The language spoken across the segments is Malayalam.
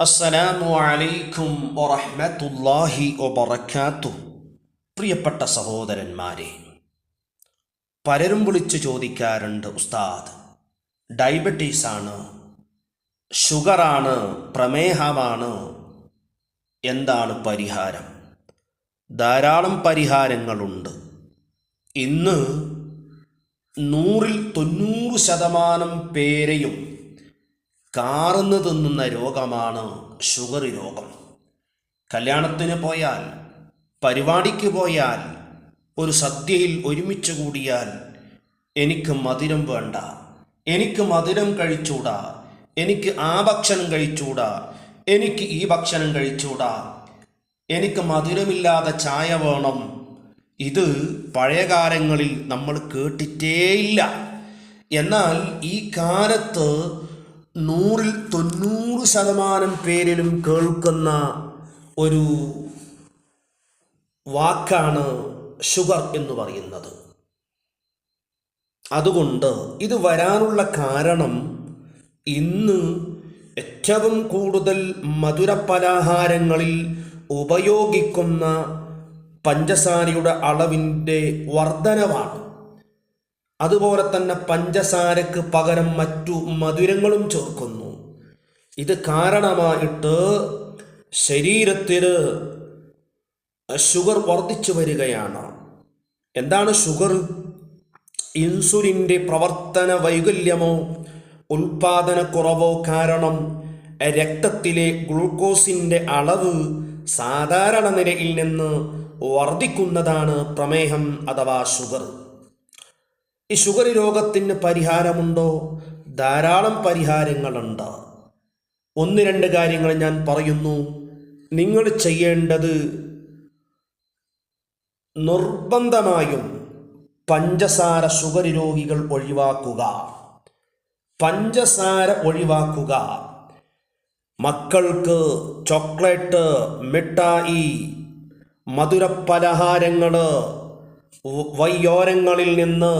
അസ്സലാമു അലൈക്കും വറഹ്മത്തുള്ളാഹി വബറകാതുഹു. പ്രിയപ്പെട്ട സഹോദരന്മാരെ, പലരും വിളിച്ചു ചോദിക്കാറുണ്ട്, ഉസ്താദ് ഡയബറ്റീസാണ്, ഷുഗറാണ്, പ്രമേഹമാണ്, എന്താണ് പരിഹാരം? ധാരാളം പരിഹാരങ്ങളുണ്ട്. ഇന്ന് 100% പേരെയും കാർന്ന് തിന്നുന്ന രോഗമാണ് ഷുഗർ രോഗം. കല്യാണത്തിന് പോയാൽ, പരിപാടിക്ക് പോയാൽ, ഒരു സദ്യയിൽ ഒരുമിച്ച് കൂടിയാൽ എനിക്ക് മധുരം വേണ്ട, എനിക്ക് മധുരം കഴിച്ചൂടാ, എനിക്ക് ആ ഭക്ഷണം കഴിച്ചൂടാ, എനിക്ക് ഈ ഭക്ഷണം കഴിച്ചൂടാ, എനിക്ക് മധുരമില്ലാതെ ചായ വേണം. ഇത് പഴയകാലങ്ങളിൽ നമ്മൾ കേട്ടിട്ടേയില്ല. എന്നാൽ ഈ കാലത്ത് 100% പേരിലും കേൾക്കുന്ന ഒരു വാക്കാണ് ഷുഗർ എന്ന് പറയുന്നത്. അതുകൊണ്ട് ഇത് വരാനുള്ള കാരണം, ഇന്ന് ഏറ്റവും കൂടുതൽ മധുരപലഹാരങ്ങളിൽ ഉപയോഗിക്കുന്ന പഞ്ചസാരയുടെ അളവിൻ്റെ വർധനവാണ്. അതുപോലെ തന്നെ പഞ്ചസാരക്ക് പകരം മറ്റു മധുരങ്ങളും ചേർക്കുന്നു. ഇത് കാരണമായിട്ട് ശരീരത്തിൽ ഷുഗർ വർദ്ധിച്ചു വരികയാണ്. എന്താണ് ഷുഗർ? ഇൻസുലിൻ്റെ പ്രവർത്തന വൈകല്യമോ ഉൽപാദനക്കുറവോ കാരണം രക്തത്തിലെ ഗ്ലൂക്കോസിൻ്റെ അളവ് സാധാരണ നിലയിൽ നിന്ന് വർദ്ധിക്കുന്നതാണ് പ്രമേഹം അഥവാ ഷുഗർ. ഈ ഷുഗർ രോഗത്തിന് പരിഹാരമുണ്ടോ? ധാരാളം പരിഹാരങ്ങളുണ്ട്. 1-2 കാര്യങ്ങൾ ഞാൻ പറയുന്നു. നിങ്ങൾ ചെയ്യേണ്ടത് നിർബന്ധമായും പഞ്ചസാര ഷുഗർ രോഗികൾ ഒഴിവാക്കുക. പഞ്ചസാര ഒഴിവാക്കുക. മക്കൾക്ക് ചോക്ലേറ്റ്, മിഠായി, മധുരപലഹാരങ്ങൾ വഴിയോരങ്ങളിൽ നിന്ന്,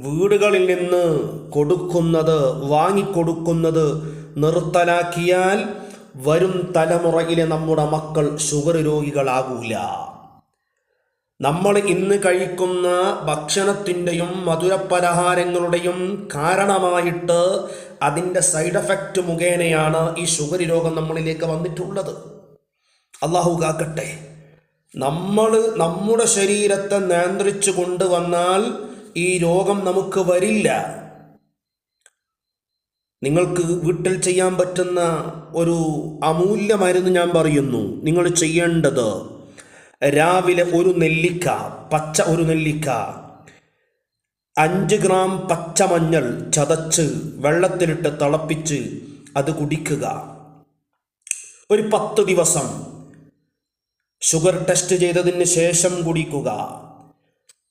വീടുകളിൽ നിന്ന് വാങ്ങിക്കൊടുക്കുന്നത് നിർത്തലാക്കിയാൽ വരും തലമുറയിലെ നമ്മുടെ മക്കൾ ഷുഗർ രോഗികളാകൂല. നമ്മൾ ഇന്ന് കഴിക്കുന്ന ഭക്ഷണത്തിൻ്റെയും മധുരപലഹാരങ്ങളുടെയും കാരണമായിട്ട് അതിൻ്റെ സൈഡ് എഫക്റ്റ് മുഖേനയാണ് ഈ ഷുഗർ രോഗം നമ്മളിലേക്ക് വന്നിട്ടുള്ളത്. അള്ളാഹു കാക്കട്ടെ. നമ്മൾ നമ്മുടെ ശരീരത്തെ നിയന്ത്രിച്ചു കൊണ്ടുവന്നാൽ ഈ രോഗം നമുക്ക് വരില്ല. നിങ്ങൾക്ക് വീട്ടിൽ ചെയ്യാൻ പറ്റുന്ന ഒരു അമൂല്യ മരുന്ന് ഞാൻ പറയുന്നു. നിങ്ങൾ ചെയ്യേണ്ടത്, രാവിലെ ഒരു നെല്ലിക്ക, ഒരു നെല്ലിക്ക, 5 ഗ്രാം പച്ചമഞ്ഞൾ ചതച്ച് വെള്ളത്തിലിട്ട് തിളപ്പിച്ച് അത് കുടിക്കുക. ഒരു 10 ദിവസം ഷുഗർ ടെസ്റ്റ് ചെയ്തതിന് ശേഷം കുടിക്കുക.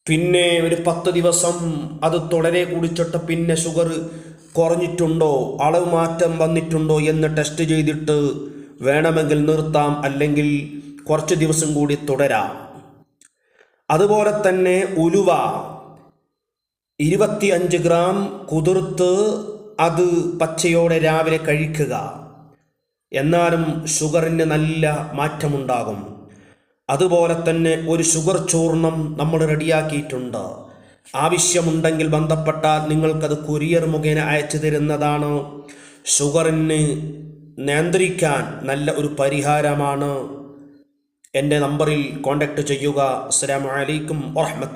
പിന്നെ ഒരു 10 ദിവസം അത് തുടരെ കുടിച്ചിട്ട് പിന്നെ ഷുഗർ കുറഞ്ഞിട്ടുണ്ടോ, അളവ് മാറ്റം വന്നിട്ടുണ്ടോ എന്ന് ടെസ്റ്റ് ചെയ്തിട്ട് വേണമെങ്കിൽ നിർത്താം, അല്ലെങ്കിൽ കുറച്ച് ദിവസം കൂടി തുടരാം. അതുപോലെ തന്നെ ഉലുവ 25 ഗ്രാം കുതിർത്ത് അത് പച്ചയോടെ രാവിലെ കഴിക്കുക. എന്നാലും ഷുഗറിന് നല്ല മാറ്റമുണ്ടാകും. അതുപോലെ തന്നെ ഒരു ഷുഗർ ചൂർണം നമ്മൾ റെഡിയാക്കിയിട്ടുണ്ട്. ആവശ്യമുണ്ടെങ്കിൽ ബന്ധപ്പെട്ടാൽ നിങ്ങൾക്കത് കൊറിയർ മുഖേന അയച്ചു തരുന്നതാണ്. ഷുഗറിന് നിയന്ത്രിക്കാൻ നല്ല ഒരു പരിഹാരമാണ്. എൻ്റെ നമ്പറിൽ കോൺടാക്റ്റ് ചെയ്യുക. അസ്സലാമു അലൈക്കും വറഹ്മത്തുള്ളാഹി.